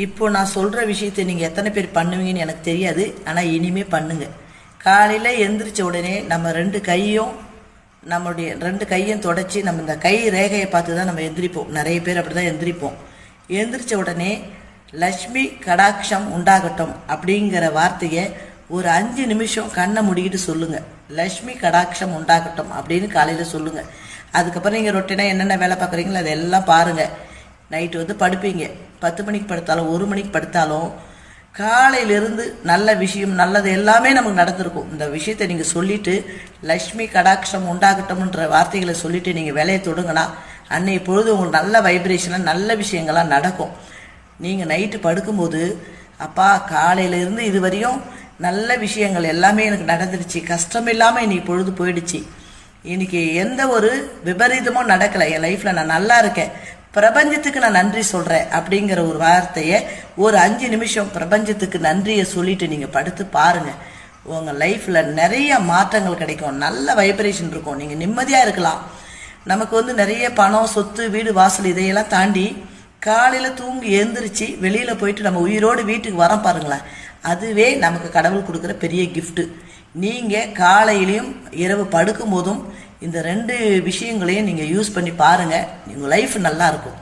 இப்போ நான் சொல்கிற விஷயத்தை நீங்கள் எத்தனை பேர் பண்ணுவீங்கன்னு எனக்கு தெரியாது. ஆனால் இனிமேல் பண்ணுங்க. காலையில் எந்திரிச்ச உடனே நம்ம நம்மளுடைய ரெண்டு கையும் தொடச்சி நம்ம இந்த கை ரேகையை பார்த்து தான் நம்ம எந்திரிப்போம். நிறைய பேர் அப்படி தான் எந்திரிப்போம். எந்திரிச்ச உடனே லக்ஷ்மி கடாட்சம் உண்டாகட்டும் அப்படிங்கிற வார்த்தையை ஒரு 5 நிமிஷம் கண்ணை முடிக்கிட்டு சொல்லுங்கள். லக்ஷ்மி கடாட்சம் உண்டாகட்டும் அப்படின்னு காலையில் சொல்லுங்கள். அதுக்கப்புறம் நீங்கள் ரொட்டீனாக என்னென்ன வேலை பார்க்குறீங்களோ அதெல்லாம் பாருங்கள். நைட்டு படுப்பீங்க. 10 மணிக்கு படுத்தாலும் 1 மணிக்கு படுத்தாலும் காலையிலிருந்து நல்ல விஷயம் நல்லது எல்லாமே நமக்கு நடந்திருக்கும். இந்த விஷயத்தை நீங்கள் சொல்லிவிட்டு லக்ஷ்மி கடாட்சம் உண்டாகட்டும்ன்ற வார்த்தைகளை சொல்லிவிட்டு நீங்கள் வேலையை தொடுங்கன்னா அன்னைய பொழுது உங்களுக்கு நல்ல வைப்ரேஷனாக நல்ல விஷயங்கள்லாம் நடக்கும். நீங்கள் நைட்டு படுக்கும்போது அப்பா காலையிலேருந்து இது வரையும் நல்ல விஷயங்கள் எல்லாமே எனக்கு நடந்துருச்சு, கஷ்டம் இல்லாமல் இன்னைக்கு பொழுது போயிடுச்சு, இன்னைக்கு எந்த ஒரு விபரீதமும் நடக்கலை, என் லைஃப்பில் நான் நல்லா இருக்கேன், பிரபஞ்சத்துக்கு நான் நன்றி சொல்கிறேன் அப்படிங்கிற ஒரு வார்த்தையை ஒரு 5 நிமிஷம் பிரபஞ்சத்துக்கு நன்றியை சொல்லிட்டு நீங்கள் படுத்து பாருங்கள். உங்கள் லைஃப்பில் நிறைய மாற்றங்கள் கிடைக்கும், நல்ல வைப்ரேஷன் இருக்கும், நீங்கள் நிம்மதியாக இருக்கலாம். நமக்கு நிறைய பணம் சொத்து வீடு வாசல் இதையெல்லாம் தாண்டி காலையில் தூங்கி எழுந்திரிச்சு வெளியில் போயிட்டு நம்ம உயிரோடு வீட்டுக்கு வரோம் பாருங்களேன், அதுவே நமக்கு கடவுள் கொடுக்குற பெரிய கிஃப்ட்டு. நீங்கள் காலையிலையும் இரவு படுக்கும் போதும் இந்த 2 விஷயங்களையும் நீங்கள் யூஸ் பண்ணி பாருங்கள். உங்கள் லைஃப் நல்லா இருக்கும்.